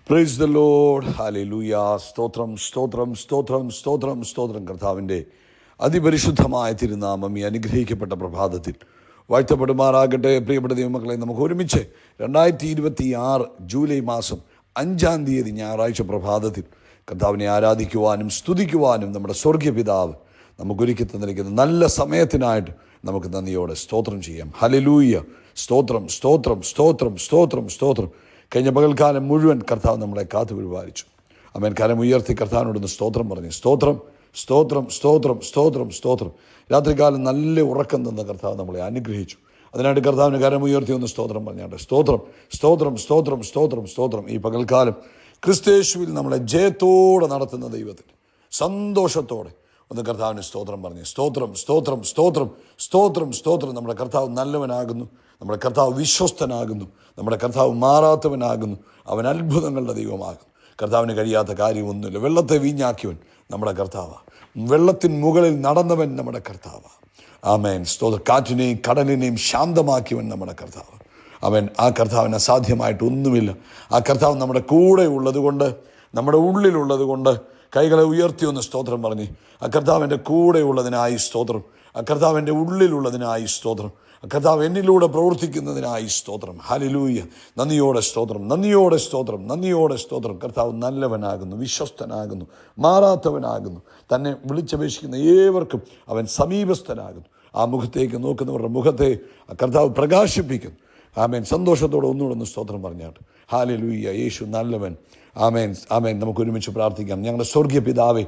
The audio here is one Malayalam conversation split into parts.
Praise the Lord. ഹല്ലേലൂയ. സ്തോത്രം സ്തോത്രം സ്തോത്രം സ്തോത്രം സ്തോത്രം. കർത്താവിൻ്റെ അതിപരിശുദ്ധമായ തിരുനാമം ഈ അനുഗ്രഹിക്കപ്പെട്ട പ്രഭാതത്തിൽ വാഴ്ത്തപ്പെടുമാറാകട്ടെ. പ്രിയപ്പെട്ട ദൈവമക്കളെ, നമുക്ക് ഒരുമിച്ച് 2026 ജൂലൈ മാസം 5-ാം തീയതി ഞായറാഴ്ച പ്രഭാതത്തിൽ കർത്താവിനെ ആരാധിക്കുവാനും സ്തുതിക്കുവാനും നമ്മുടെ സ്വർഗീയ പിതാവ് നമുക്കൊരുക്കി തന്നിരിക്കുന്ന നല്ല സമയത്തിനായിട്ട് നമുക്ക് നന്ദിയോടെ സ്തോത്രം ചെയ്യാം. ഹല്ലേലൂയ. സ്തോത്രം സ്തോത്രം സ്തോത്രം സ്തോത്രം സ്തോത്രം. കഴിഞ്ഞ പകൽക്കാലം മുഴുവൻ കർത്താവ് നമ്മളെ കാത്തു പരിപാലിച്ചു. അവൻ കരം ഉയർത്തി കർത്താവിനോടൊന്ന് സ്തോത്രം പറഞ്ഞു. സ്തോത്രം സ്തോത്രം സ്തോത്രം സ്തോത്രം സ്തോത്രം. രാത്രികാലം നല്ല ഉറക്കം തന്ന കർത്താവ് നമ്മളെ അനുഗ്രഹിച്ചു. അതിനായിട്ട് കർത്താവിന് കരം ഉയർത്തി ഒന്ന് സ്തോത്രം പറഞ്ഞാട്ടെ. സ്തോത്രം സ്തോത്രം സ്തോത്രം സ്തോത്രം സ്തോത്രം. ഈ പകൽക്കാലം ക്രിസ്തയേശുവിൽ നമ്മളെ ജയത്തോടെ നടത്തുന്ന ദൈവത്തിന് സന്തോഷത്തോടെ ഒന്ന് കർത്താവിന് സ്തോത്രം പറഞ്ഞു. സ്തോത്രം സ്തോത്രം സ്തോത്രം സ്തോത്രം സ്തോത്രം. നമ്മുടെ കർത്താവ് നല്ലവനാകുന്നു, നമ്മുടെ കർത്താവ് വിശ്വസ്തനാകുന്നു, നമ്മുടെ കർത്താവ് മാറാത്തവനാകുന്നു, അവൻ അത്ഭുതങ്ങളുടെ ദൈവമാകുന്നു. കർത്താവിന് കഴിയാത്ത കാര്യമൊന്നുമില്ല. വെള്ളത്തെ വീഞ്ഞാക്കിയവൻ നമ്മുടെ കർത്താവാണ്. വെള്ളത്തിന് മുകളിൽ നടന്നവൻ നമ്മുടെ കർത്താവാണ്. ആമേൻ. സ്തോത്രം. കാറ്റിനെയും കടലിനെയും ശാന്തമാക്കിയവൻ നമ്മുടെ കർത്താവ്. അവൻ ആ കർത്താവിന് അസാധ്യമായിട്ടൊന്നുമില്ല. ആ കർത്താവ് നമ്മുടെ കൂടെ ഉള്ളത് കൊണ്ട്, നമ്മുടെ ഉള്ളിലുള്ളത് കൊണ്ട് കൈകളെ ഉയർത്തി ഒന്ന് സ്തോത്രം പറഞ്ഞ് ആ കർത്താവിൻ്റെ കൂടെ ഉള്ളതിനായി സ്തോത്രം, ആ കർത്താവിൻ്റെ ഉള്ളിലുള്ളതിനായി സ്തോത്രം, ആ കർത്താവ് എന്നിലൂടെ പ്രവർത്തിക്കുന്നതിനായി സ്തോത്രം. ഹല്ലേലൂയ. നന്ദിയോടെ സ്തോത്രം, നന്ദിയോടെ സ്തോത്രം, നന്ദിയോടെ സ്തോത്രം. കർത്താവ് നല്ലവനാകുന്നു, വിശ്വസ്തനാകുന്നു, മാറാത്തവനാകുന്നു. തന്നെ വിളിച്ചപേക്ഷിക്കുന്ന ഏവർക്കും അവൻ സമീപസ്ഥനാകുന്നു. ആ മുഖത്തേക്ക് നോക്കുന്നവരുടെ മുഖത്തെ ആ കർത്താവ് പ്രകാശിപ്പിക്കുന്നു. ആമേൻ. സന്തോഷത്തോടെ ഒന്നുകൂടെ സ്തോത്രം പറഞ്ഞാട്ട്. ഹല്ലേലൂയ. യേശു നല്ലവൻ. ആമേൻ ആമേൻ. നമുക്ക് ഒരുമിച്ച് പ്രാർത്ഥിക്കാം. ഞങ്ങളുടെ സ്വർഗീയ പിതാവേ,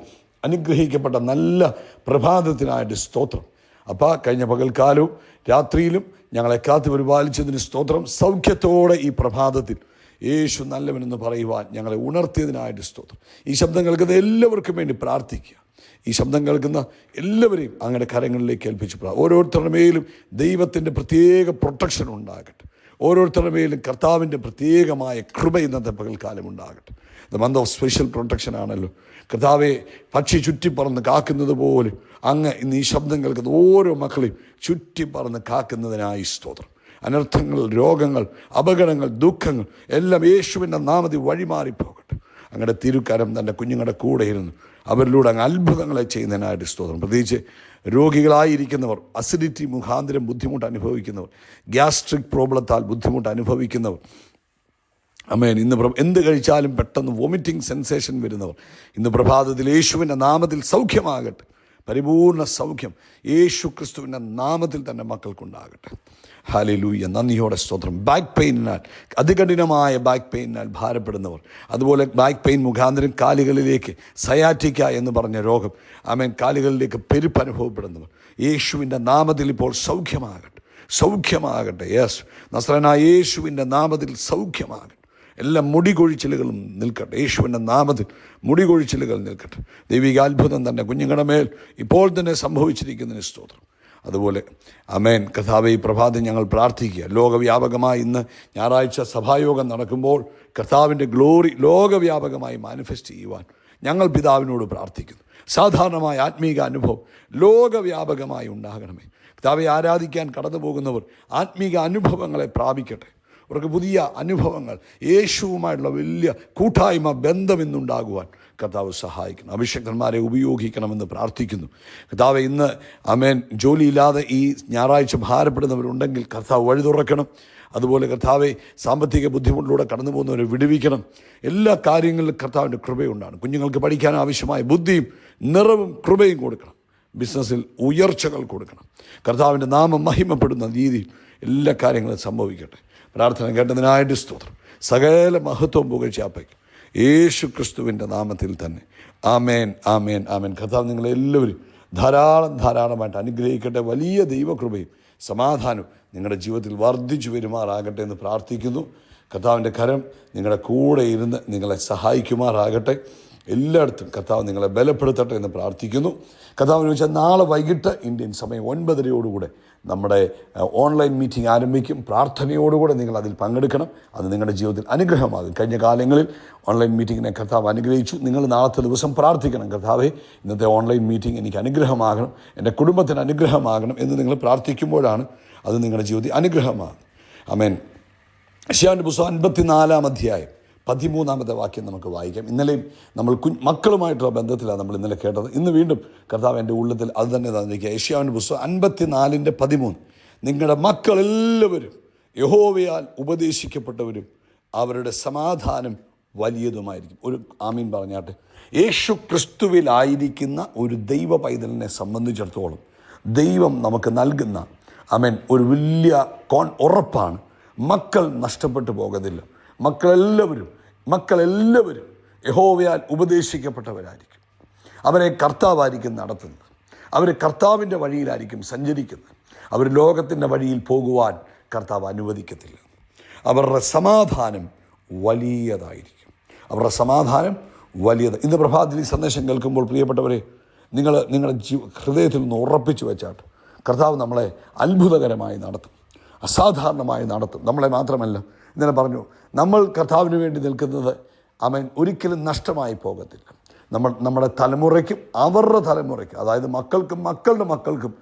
അനുഗ്രഹിക്കപ്പെട്ട നല്ല പ്രഭാതത്തിനായിട്ട് സ്തോത്രം. അപ്പം കഴിഞ്ഞ പകൽക്കാലവും രാത്രിയിലും ഞങ്ങളെ കാത്തു പരിപാലിച്ചതിന് സ്തോത്രം. സൗഖ്യത്തോടെ ഈ പ്രഭാതത്തിൽ യേശു നല്ലവനെന്ന് പറയുവാൻ ഞങ്ങളെ ഉണർത്തിയതിനായിട്ട് സ്തോത്രം. ഈ ശബ്ദം കേൾക്കുന്ന എല്ലാവർക്കും വേണ്ടി പ്രാർത്ഥിക്കുക. ഈ ശബ്ദം കേൾക്കുന്ന എല്ലാവരെയും അങ്ങയുടെ കരങ്ങളിലേക്ക് ഏൽപ്പിച്ച് ഓരോരുത്തരുടെ മേലും ദൈവത്തിൻ്റെ പ്രത്യേക പ്രൊട്ടക്ഷൻ ഉണ്ടാകട്ടെ. ഓരോരുത്തരുടെ മേലും കർത്താവിൻ്റെ പ്രത്യേകമായ കൃപ ഇന്നത്തെ പകൽക്കാലം ഉണ്ടാകട്ടെ. The month of special protection ആണല്ലോ. കർത്താവെ, പക്ഷി ചുറ്റിപ്പറന്ന് കാക്കുന്നത് പോലെ അങ്ങ് ഇന്ന് ഈ ശബ്ദം കേൾക്കുന്ന ഓരോ മക്കളെയും ചുറ്റിപ്പറന്ന് കാക്കുന്നതിനായി സ്തോത്രം. അനർത്ഥങ്ങൾ, രോഗങ്ങൾ, അപകടങ്ങൾ, ദുഃഖങ്ങൾ എല്ലാം യേശുവിൻ്റെ നാമത്തിൽ വഴിമാറിപ്പോകട്ടെ. അങ്ങയുടെ തിരുക്കരം തൻ്റെ കുഞ്ഞുങ്ങളുടെ കൂടെ ഇരുന്ന് അവരിലൂടെ അങ്ങ് അത്ഭുതങ്ങളെ ചെയ്യുന്നതിനായിട്ട് സ്തോത്രം. പ്രത്യേകിച്ച് രോഗികളായിരിക്കുന്നവർ, അസിഡിറ്റി മുഖാന്തരം ബുദ്ധിമുട്ട് അനുഭവിക്കുന്നവർ, ഗ്യാസ്ട്രിക് പ്രോബ്ലത്താൽ ബുദ്ധിമുട്ട് അനുഭവിക്കുന്നവർ, ആമേൻ, ഇന്ന് എന്ത് കഴിച്ചാലും പെട്ടെന്ന് വോമിറ്റിംഗ് സെൻസേഷൻ വരുന്നവർ, ഇന്ന് പ്രഭാതത്തിൽ യേശുവിൻ്റെ നാമത്തിൽ സൗഖ്യമാകട്ടെ. പരിപൂർണ സൗഖ്യം യേശു ക്രിസ്തുവിൻ്റെ നാമത്തിൽ തന്നെ മക്കൾക്കുണ്ടാകട്ടെ. ഹല്ലേലൂയ. നന്ദിയോടെ സ്തോത്രം. ബാക്ക് പെയിനിനാൽ, അതികഠിനമായ ബാക്ക് പെയിനിനാൽ ഭാരപ്പെടുന്നവർ, അതുപോലെ ബാക്ക് പെയിൻ മുഖാന്തരം കാലുകളിലേക്ക് സയാറ്റിക്ക എന്ന് പറഞ്ഞ രോഗം, ആമേൻ, കാലുകളിലേക്ക് പെരുപ്പ് അനുഭവപ്പെടുന്നവർ, യേശുവിൻ്റെ നാമത്തിൽ ഇപ്പോൾ സൗഖ്യമാകട്ടെ, സൗഖ്യമാകട്ടെ. യെസ്, നസ്രനായ യേശുവിൻ്റെ നാമത്തിൽ സൗഖ്യമാകട്ടെ. എല്ലാ മുടികൊഴിച്ചിലുകളും നിൽക്കട്ടെ. യേശുവിൻ്റെ നാമത്തിൽ മുടികൊഴിച്ചിലുകൾ നിൽക്കട്ടെ. ദൈവിക അത്ഭുതം തന്നെ കുഞ്ഞുങ്ങളുടെ മേൽ ഇപ്പോൾ തന്നെ സംഭവിച്ചിരിക്കുന്നതിന് സ്തോത്രം. അതുപോലെ ആമേൻ. കർത്താവേ, ഈ പ്രഭാതം ഞങ്ങൾ പ്രാർത്ഥിക്കുക. ലോകവ്യാപകമായി ഇന്ന് ഞായറാഴ്ച സഭായോഗം നടക്കുമ്പോൾ കർത്താവിൻ്റെ ഗ്ലോറി ലോകവ്യാപകമായി മാനിഫെസ്റ്റ് ചെയ്യുവാൻ ഞങ്ങൾ പിതാവിനോട് പ്രാർത്ഥിക്കുന്നു. സാധാരണമായ ആത്മീക അനുഭവം ലോകവ്യാപകമായി ഉണ്ടാകണമേ. കർത്താവെ, ആരാധിക്കാൻ കടന്നു പോകുന്നവർ ആത്മീക അനുഭവങ്ങളെ പ്രാപിക്കട്ടെ. അവർക്ക് പുതിയ അനുഭവങ്ങൾ, യേശുവുമായിട്ടുള്ള വലിയ കൂട്ടായ്മ, ബന്ധം ഇന്നുണ്ടാകുവാൻ കർത്താവ് സഹായിക്കണം. അഭിഷക്തന്മാരെ ഉപയോഗിക്കണമെന്ന് പ്രാർത്ഥിക്കുന്നു. കർത്താവ്, ഇന്ന് ആമേൻ ജോലിയില്ലാതെ ഈ ഞായറാഴ്ച ഭാരപ്പെടുന്നവരുണ്ടെങ്കിൽ കർത്താവ് വഴി തുറക്കണം. അതുപോലെ കർത്താവെ, സാമ്പത്തിക ബുദ്ധിമുട്ടിലൂടെ കടന്നു പോകുന്നവരെ വിടുവിക്കണം. എല്ലാ കാര്യങ്ങളിലും കർത്താവിൻ്റെ കൃപയുണ്ടാണ്. കുഞ്ഞുങ്ങൾക്ക് പഠിക്കാൻ ആവശ്യമായ ബുദ്ധിയും നിറവും കൃപയും കൊടുക്കണം. ബിസിനസ്സിൽ ഉയർച്ചകൾ കൊടുക്കണം. കർത്താവിൻ്റെ നാമം മഹിമപ്പെടുന്ന രീതിയിൽ എല്ലാ കാര്യങ്ങളും സംഭവിക്കട്ടെ. പ്രാർത്ഥന കേട്ടതിനായിട്ട് സ്തോത്രം. സകല മഹത്വം പുകഴ്ചയാപ്പയ്ക്കും യേശു ക്രിസ്തുവിൻ്റെ നാമത്തിൽ തന്നെ. ആമേൻ ആമേൻ ആമേൻ. കർത്താവ് നിങ്ങളെല്ലാവരും ധാരാളമായിട്ട് അനുഗ്രഹിക്കട്ടെ. വലിയ ദൈവകൃപയും സമാധാനവും നിങ്ങളുടെ ജീവിതത്തിൽ വർദ്ധിച്ചു വരുമാറാകട്ടെ എന്ന് പ്രാർത്ഥിക്കുന്നു. കർത്താവിൻ്റെ കരം നിങ്ങളുടെ കൂടെ ഇരുന്ന് നിങ്ങളെ സഹായിക്കുമാറാകട്ടെ. എല്ലായിടത്തും കർത്താവ് നിങ്ങളെ ബലപ്പെടുത്തട്ടെ എന്ന് പ്രാർത്ഥിക്കുന്നു. കർത്താവിന് വെച്ചാൽ നാളെ വൈകിട്ട് ഇന്ത്യൻ സമയം 9:30 നമ്മുടെ ഓൺലൈൻ മീറ്റിംഗ് ആരംഭിക്കും. പ്രാർത്ഥനയോടുകൂടെ നിങ്ങൾ അതിൽ പങ്കെടുക്കണം. അത് നിങ്ങളുടെ ജീവിതത്തിൽ അനുഗ്രഹമാകും. കഴിഞ്ഞ കാലങ്ങളിൽ ഓൺലൈൻ മീറ്റിങ്ങിനെ കർത്താവ് അനുഗ്രഹിച്ചു. നിങ്ങൾ നാളത്തെ ദിവസം പ്രാർത്ഥിക്കണം. കർത്താവേ, ഇന്നത്തെ ഓൺലൈൻ മീറ്റിംഗ് എനിക്ക് അനുഗ്രഹമാകണം, എൻ്റെ കുടുംബത്തിന് അനുഗ്രഹമാകണം എന്ന് നിങ്ങൾ പ്രാർത്ഥിക്കുമ്പോഴാണ് അത് നിങ്ങളുടെ ജീവിതത്തിൽ അനുഗ്രഹമാകും. ആമേൻ. യെശയ്യാവിൻ്റെ പുസ്തകം 54-ാം അധ്യായം 13 വാക്യം നമുക്ക് വായിക്കാം. ഇന്നലെയും നമ്മൾ മക്കളുമായിട്ടുള്ള ബന്ധത്തിലാണ് നമ്മൾ ഇന്നലെ കേട്ടത്. ഇന്ന് വീണ്ടും കർത്താവ് എൻ്റെ ഉള്ളത്തിൽ അത് തന്നെ തന്നിരിക്കുക. യെശയ്യാവിൻ്റെ പുസ്തകം 54:13. നിങ്ങളുടെ മക്കളെല്ലാവരും യഹോവയാൽ ഉപദേശിക്കപ്പെട്ടവരും അവരുടെ സമാധാനം വലിയതുമായിരിക്കും. ഒരു ആമീൻ പറഞ്ഞാട്ടെ. യേശു ക്രിസ്തുവിലായിരിക്കുന്ന ഒരു ദൈവ പൈതലിനെ സംബന്ധിച്ചിടത്തോളം ദൈവം നമുക്ക് നൽകുന്ന ഒരു വലിയ ഉറപ്പാണ്, മക്കൾ നഷ്ടപ്പെട്ടു പോകത്തില്ല. മക്കളെല്ലാവരും യഹോവയാൽ ഉപദേശിക്കപ്പെട്ടവരായിരിക്കും. അവരെ കർത്താവായിരിക്കും നടത്തുന്നത്. അവർ കർത്താവിൻ്റെ വഴിയിലായിരിക്കും സഞ്ചരിക്കുന്നത്. അവർ ലോകത്തിൻ്റെ വഴിയിൽ പോകുവാൻ കർത്താവ് അനുവദിക്കത്തില്ല. അവരുടെ സമാധാനം വലിയതായിരിക്കും. ഇന്ന് പ്രഭാതത്തിൽ ഈ സന്ദേശം കേൾക്കുമ്പോൾ പ്രിയപ്പെട്ടവരെ, നിങ്ങളുടെ ഹൃദയത്തിൽ നിന്ന് ഉറപ്പിച്ചു വെച്ചാട്ട് കർത്താവ് നമ്മളെ അത്ഭുതകരമായി നടത്തും, അസാധാരണമായി നടത്തും. നമ്മളെ മാത്രമല്ല, ഇന്നലെ പറഞ്ഞു, നമ്മൾ കർത്താവിന് വേണ്ടി നിൽക്കുന്നത് ഒരിക്കലും നഷ്ടമായി പോകത്തില്ല. നമ്മുടെ തലമുറയ്ക്കും അവരുടെ തലമുറയ്ക്കും, അതായത് മക്കൾക്കും മക്കളുടെ മക്കൾക്കും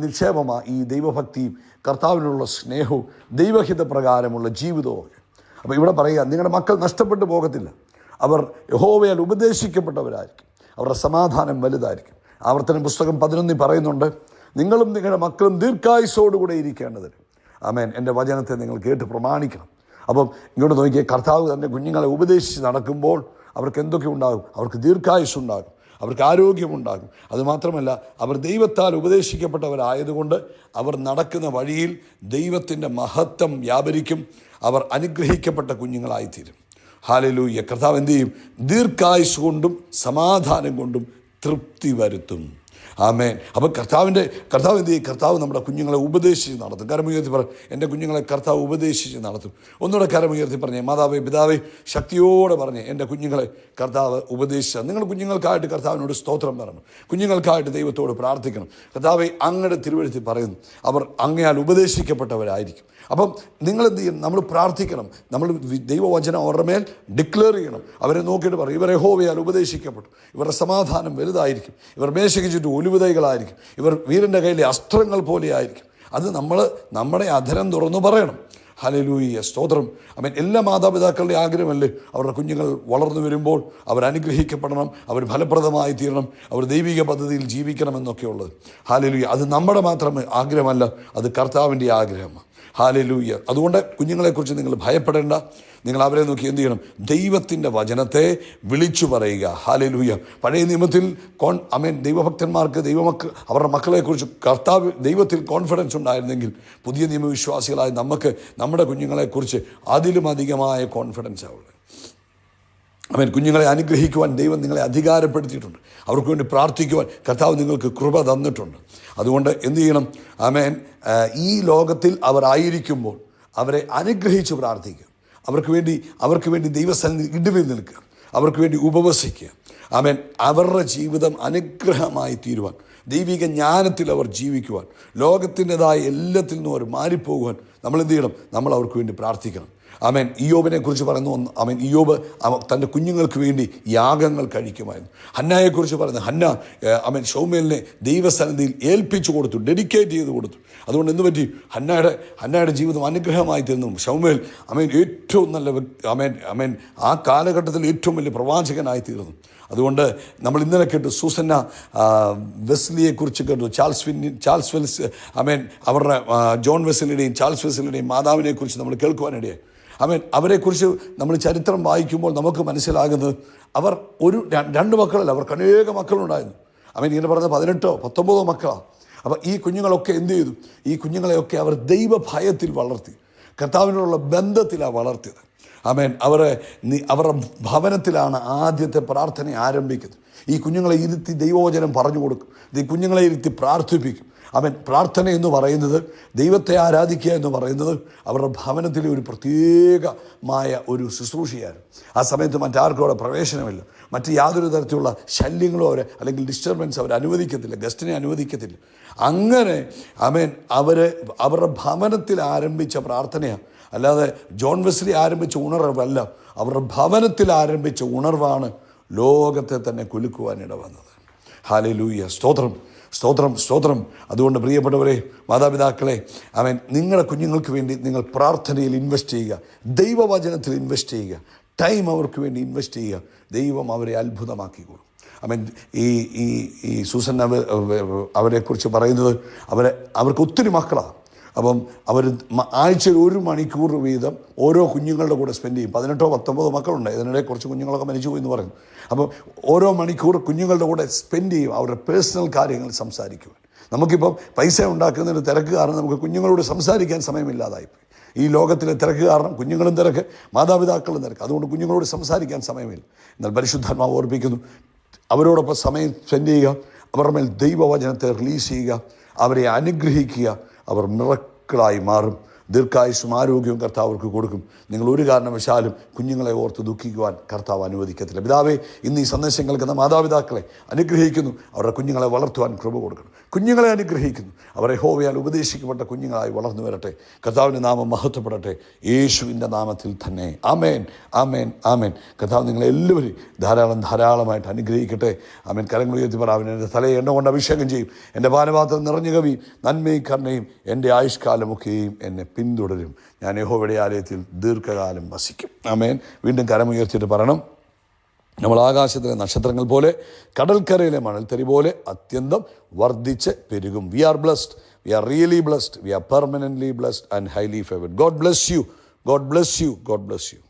നിക്ഷേപമാണ് ഈ ദൈവഭക്തിയും കർത്താവിനുള്ള സ്നേഹവും ദൈവഹിത പ്രകാരമുള്ള ജീവിതവും. അപ്പോൾ ഇവിടെ പറയുക, നിങ്ങളുടെ മക്കൾ നഷ്ടപ്പെട്ടു പോകത്തില്ല. അവർ യഹോവയാൽ ഉപദേശിക്കപ്പെട്ടവരായിരിക്കും. അവരുടെ സമാധാനം വലുതായിരിക്കും. ആവർത്തന പുസ്തകം 11 പറയുന്നുണ്ട്, നിങ്ങളും നിങ്ങളുടെ മക്കളും ദീർഘായുസ്സോടുകൂടെ ഇരിക്കേണ്ടതിന് എൻ്റെ വചനത്തെ നിങ്ങൾ കേട്ട് പ്രമാണിക്കണം. അപ്പം ഇങ്ങോട്ട് നോക്കിയ കർത്താവ് തൻ്റെ കുഞ്ഞുങ്ങളെ ഉപദേശിച്ച് നടക്കുമ്പോൾ അവർക്ക് എന്തൊക്കെ ഉണ്ടാകും? അവർക്ക് ദീർഘായുസ്സുണ്ടാകും, അവർക്ക് ആരോഗ്യമുണ്ടാകും. അതുമാത്രമല്ല, അവർ ദൈവത്താൽ ഉപദേശിക്കപ്പെട്ടവരായതുകൊണ്ട് അവർ നടക്കുന്ന വഴിയിൽ ദൈവത്തിൻ്റെ മഹത്വം വ്യാപരിക്കും. അവർ അനുഗ്രഹിക്കപ്പെട്ട കുഞ്ഞുങ്ങളായിത്തീരും. ഹല്ലേലൂയ. കർത്താവ് എന്ത് ചെയ്യും? ദീർഘായുസ് കൊണ്ടും സമാധാനം കൊണ്ടും തൃപ്തി വരുത്തും. ആമേൻ. അപ്പം കർത്താവ് എന്ത് ചെയ്യും? കർത്താവ് നമ്മുടെ കുഞ്ഞുങ്ങളെ ഉപദേശിച്ച് നടത്തും. കരമുയർത്തി പറ, എൻ്റെ കുഞ്ഞുങ്ങളെ കർത്താവ് ഉപദേശിച്ച് നടത്തും. ഒന്നുകൂടെ കരമുയർത്തി പറഞ്ഞേ, മാതാവേ പിതാവേ ശക്തിയോടെ പറഞ്ഞേ, എൻ്റെ കുഞ്ഞുങ്ങളെ കർത്താവ് ഉപദേശിച്ച. നിങ്ങൾ കുഞ്ഞുങ്ങൾക്കായിട്ട് കർത്താവിനോട് സ്തോത്രം പറയണം, കുഞ്ഞുങ്ങൾക്കായിട്ട് ദൈവത്തോട് പ്രാർത്ഥിക്കണം. കർത്താവേ, അങ്ങയുടെ തിരുവെഴുത്തിൽ പറയുന്നു, അവർ അങ്ങയാൽ ഉപദേശിക്കപ്പെട്ടവരായിരിക്കും. അപ്പം നിങ്ങളെന്ത് ചെയ്യണം? നമ്മൾ പ്രാർത്ഥിക്കണം. നമ്മൾ ദൈവവചനം അവരുടെ മേൽ ഡിക്ലെയർ ചെയ്യണം. അവരെ നോക്കിയിട്ട് പറയും, ഇവർ യഹോവയാൽ ഉപദേശിക്കപ്പെട്ടു, ഇവരുടെ സമാധാനം വലുതായിരിക്കും, ഇവർ മേശയ്ക്ക് ചുറ്റും ഒലിവുതൈകളായിരിക്കും, ഇവർ വീരൻ്റെ കയ്യിലെ അസ്ത്രങ്ങൾ പോലെയായിരിക്കും. അത് നമ്മുടെ അധരം തുറന്നു പറയണം. ഹല്ലേലൂയ, സ്തോത്രം. എല്ലാ മാതാപിതാക്കളുടെ ആഗ്രഹമല്ലേ അവരുടെ കുഞ്ഞുങ്ങൾ വളർന്നു വരുമ്പോൾ അവർ അനുഗ്രഹിക്കപ്പെടണം, അവർ ഫലപ്രദമായി തീരണം, അവർ ദൈവിക പദ്ധതിയിൽ ജീവിക്കണമെന്നൊക്കെയുള്ളത്. ഹല്ലേലൂയ. അത് നമ്മുടെ മാത്രം ആഗ്രഹമല്ല, അത് കർത്താവിൻ്റെ ആഗ്രഹമാണ്. ഹല്ലേലൂയ. അതുകൊണ്ട് കുഞ്ഞുങ്ങളെക്കുറിച്ച് നിങ്ങൾ ഭയപ്പെടേണ്ട. നിങ്ങൾ അവരെ നോക്കി എന്ത് ചെയ്യണം? ദൈവത്തിൻ്റെ വചനത്തെ വിളിച്ചു പറയുക. ഹല്ലേലൂയ. പഴയ നിയമത്തിൽ ദൈവഭക്തന്മാർക്ക് അവരുടെ മക്കളെക്കുറിച്ച് ദൈവത്തിൽ കോൺഫിഡൻസ് ഉണ്ടായിരുന്നെങ്കിൽ, പുതിയ നിയമവിശ്വാസികളായ നമുക്ക് നമ്മുടെ കുഞ്ഞുങ്ങളെക്കുറിച്ച് അതിലും അധികമായ കോൺഫിഡൻസ് ആവുള്ളൂ. കുഞ്ഞുങ്ങളെ അനുഗ്രഹിക്കുവാൻ ദൈവം നിങ്ങളെ അധികാരപ്പെടുത്തിയിട്ടുണ്ട്. അവർക്ക് വേണ്ടി പ്രാർത്ഥിക്കുവാൻ കർത്താവ് നിങ്ങൾക്ക് കൃപ തന്നിട്ടുണ്ട്. അതുകൊണ്ട് എന്ത് ചെയ്യണം? ഈ ലോകത്തിൽ അവർ ആയിരിക്കുമ്പോൾ അവരെ അനുഗ്രഹിച്ച് പ്രാർത്ഥിക്കുക. അവർക്ക് വേണ്ടി ദൈവസന്നിധി ഇടിവിൽ നിൽക്കുക, അവർക്ക് വേണ്ടി ഉപവസിക്കുക. അവരുടെ ജീവിതം അനുഗ്രഹമായി തീരുവാൻ, ദൈവിക ജ്ഞാനത്തിൽ അവർ ജീവിക്കുവാൻ, ലോകത്തിൻ്റെതായ എല്ലാത്തിൽ നിന്നും അവർ മാറിപ്പോകുവാൻ നമ്മൾ എന്ത് ചെയ്യണം? നമ്മൾ അവർക്ക് വേണ്ടി പ്രാർത്ഥിക്കണം. ഇയ്യോബിനെ കുറിച്ച് പറയുന്നു. ഇയ്യോബ് തൻ്റെ കുഞ്ഞുങ്ങൾക്ക് വേണ്ടി യാഗങ്ങൾ കഴിക്കുമായിരുന്നു. ഹന്നായെക്കുറിച്ച് പറയുന്നത്, ഹന്ന ശൗമേലിനെ ദൈവസന്നിധിയിൽ ഏൽപ്പിച്ചു കൊടുത്തു, ഡെഡിക്കേറ്റ് ചെയ്ത് കൊടുത്തു. അതുകൊണ്ട് എന്ത് പറ്റി? ഹന്നയുടെ ജീവിതം അനുഗ്രഹമായി തീർന്നു. ശൗമേൽ ഏറ്റവും നല്ല ആ കാലഘട്ടത്തിൽ ഏറ്റവും വലിയ പ്രവാചകനായി തീർന്നു. അതുകൊണ്ട് നമ്മൾ ഇന്നലെ കേട്ടു, സൂസന്ന വെസ്ലിയെക്കുറിച്ച് കേട്ടു, ചാൾസ് വെൽസ് അവരുടെ ജോൺ വെസ്ലിയുടെയും ചാൾസ് വെസ്ലിയുടെയും മാതാവിനെക്കുറിച്ച് നമ്മൾ കേൾക്കുവാനിടയായി. അവരെക്കുറിച്ച് നമ്മൾ ചരിത്രം വായിക്കുമ്പോൾ നമുക്ക് മനസ്സിലാകുന്നത്, അവർ രണ്ട് മക്കളല്ല, അവർക്ക് അനേക മക്കളുണ്ടായിരുന്നു. ഇങ്ങനെ പറഞ്ഞത് 18-19 മക്കളാണ്. അപ്പോൾ ഈ കുഞ്ഞുങ്ങളൊക്കെ എന്ത് ചെയ്തു? ഈ കുഞ്ഞുങ്ങളെയൊക്കെ അവർ ദൈവഭയത്തിൽ വളർത്തി, കർത്താവിനോടുള്ള ബന്ധത്തിലാണ് വളർത്തിയത്. അവരുടെ ഭവനത്തിലാണ് ആദ്യത്തെ പ്രാർത്ഥന ആരംഭിക്കുന്നത്. ഈ കുഞ്ഞുങ്ങളെ ഇരുത്തി ദൈവവചനം പറഞ്ഞു കൊടുക്കും, ഈ കുഞ്ഞുങ്ങളെ ഇരുത്തി പ്രാർത്ഥിപ്പിക്കും. പ്രാർത്ഥന എന്ന് പറയുന്നത്, ദൈവത്തെ ആരാധിക്കുക എന്ന് പറയുന്നത് അവരുടെ ഭവനത്തിലെ ഒരു പ്രത്യേകമായ ഒരു ശുശ്രൂഷയായിരുന്നു. ആ സമയത്ത് മറ്റാർക്കും അവിടെ പ്രവേശനമില്ല, മറ്റ് യാതൊരു തരത്തിലുള്ള ശല്യങ്ങളോ അല്ലെങ്കിൽ ഡിസ്റ്റർബൻസ് അവർ അനുവദിക്കത്തില്ല, ഗസ്റ്റിനെ അനുവദിക്കത്തില്ല. അങ്ങനെ അവരുടെ ഭവനത്തിൽ ആരംഭിച്ച പ്രാർത്ഥനയാണ്, അല്ലാതെ ജോൺ വെസ്ലി ആരംഭിച്ച ഉണർവല്ല. അവരുടെ ഭവനത്തിൽ ആരംഭിച്ച ഉണർവാണ് ലോകത്തെ തന്നെ കുലുക്കുവാനിട വന്നത്. ഹല്ലേലൂയ, സ്തോത്രം, സ്തോത്രം, സ്തോത്രം. അതുകൊണ്ട് പ്രിയപ്പെട്ടവരെ, മാതാപിതാക്കളെ, നിങ്ങളുടെ കുഞ്ഞുങ്ങൾക്ക് വേണ്ടി നിങ്ങൾ പ്രാർത്ഥനയിൽ ഇൻവെസ്റ്റ് ചെയ്യുക, ദൈവവചനത്തിൽ ഇൻവെസ്റ്റ് ചെയ്യുക, ടൈം അവർക്ക് വേണ്ടി ഇൻവെസ്റ്റ് ചെയ്യുക. ദൈവം അവരെ അത്ഭുതമാക്കിക്കോളും. മീൻ ഈ ഈ ഈ സൂസൻ അവരെക്കുറിച്ച് പറയുന്നത് അവർക്ക് ഒത്തിരി മക്കളാണ്. അപ്പം അവർ ആഴ്ചയിൽ 1 മണിക്കൂർ വീതം ഓരോ കുഞ്ഞുങ്ങളുടെ കൂടെ സ്പെൻഡ് ചെയ്യും. 18-19 മക്കളുണ്ട്. ഇതിനിടെ കുറച്ച് കുഞ്ഞുങ്ങളൊക്കെ മരിച്ചു പോയി എന്ന് പറയുന്നു. അപ്പം ഓരോ മണിക്കൂർ കുഞ്ഞുങ്ങളുടെ കൂടെ സ്പെൻഡ് ചെയ്യും, അവരുടെ പേഴ്സണൽ കാര്യങ്ങൾ സംസാരിക്കുവാൻ. നമുക്കിപ്പം പൈസ ഉണ്ടാക്കുന്നതിന് തിരക്ക് കാരണം നമുക്ക് കുഞ്ഞുങ്ങളോട് സംസാരിക്കാൻ സമയമില്ലാതായിപ്പോയി. ഈ ലോകത്തിലെ തിരക്ക് കാരണം കുഞ്ഞുങ്ങളും തിരക്ക്, മാതാപിതാക്കളും തിരക്ക്. അതുകൊണ്ട് കുഞ്ഞുങ്ങളോട് സംസാരിക്കാൻ സമയമില്ല. എന്നാൽ പരിശുദ്ധാത്മാവ് ഓർപ്പിക്കുന്നു, അവരോടൊപ്പം സമയം സ്പെൻഡ് ചെയ്യുക, അവരുടെ മേൽ ദൈവവചനത്തെ റിലീസ് ചെയ്യുക, അവരെ അനുഗ്രഹിക്കുക. അവർ മിറക്കിളായി മാറും. ദീർഘായുസ്സും ആരോഗ്യവും കർത്താവ് അവർക്ക് കൊടുക്കും. നിങ്ങൾ ഒരു കാരണവശാലും കുഞ്ഞുങ്ങളെ ഓർത്ത് ദുഃഖിക്കുവാൻ കർത്താവ് അനുവദിക്കത്തില്ല. പിതാവേ, ഇന്ന് ഈ സന്ദേശം കേൾക്കുന്ന മാതാപിതാക്കളെ അനുഗ്രഹിക്കുന്നു. അവരുടെ കുഞ്ഞുങ്ങളെ വളർത്തുവാൻ കൃപ കൊടുക്കണം. കുഞ്ഞുങ്ങളെ അനുഗ്രഹിക്കുന്നു. അവരെ യഹോവയാൽ ഉപദേശിക്കപ്പെട്ട കുഞ്ഞുങ്ങളായി വളർന്നു വരട്ടെ. കർത്താവിൻ്റെ നാമം മഹത്വപ്പെടട്ടെ. യേശുവിൻ്റെ നാമത്തിൽ തന്നെ. ആമേൻ, ആമേൻ, ആമേൻ. കർത്താവ് നിങ്ങളെല്ലാവരും ധാരാളമായിട്ട് അനുഗ്രഹിക്കട്ടെ. ആമേൻ. കരങ്ങൾ ഉയർത്തി പറ, അവൻ എൻ്റെ തലയെ എണ്ണ കൊണ്ട് അഭിഷേകം ചെയ്യും. എൻ്റെ പാനപാത്രം നിറഞ്ഞു കവിയും. നന്മയും കരുണയും എൻ്റെ ആയുഷ്കാലമൊക്കെയും എന്നെ പിന്തുടരും. ഞാൻ യഹോവയുടെ ആലയത്തിൽ ദീർഘകാലം വസിക്കും. ആമേൻ. വീണ്ടും കരമുയർത്തിയിട്ട് പറയണം, നമ്മൾ ആകാശത്തിലെ നക്ഷത്രങ്ങൾ പോലെ, കടൽക്കരയിലെ മണൽത്തരി പോലെ അത്യന്തം വർദ്ധിച്ച് പെരുകും. We are blessed. We are really blessed. We are permanently blessed and highly favoured. God bless you. God bless you. God bless U.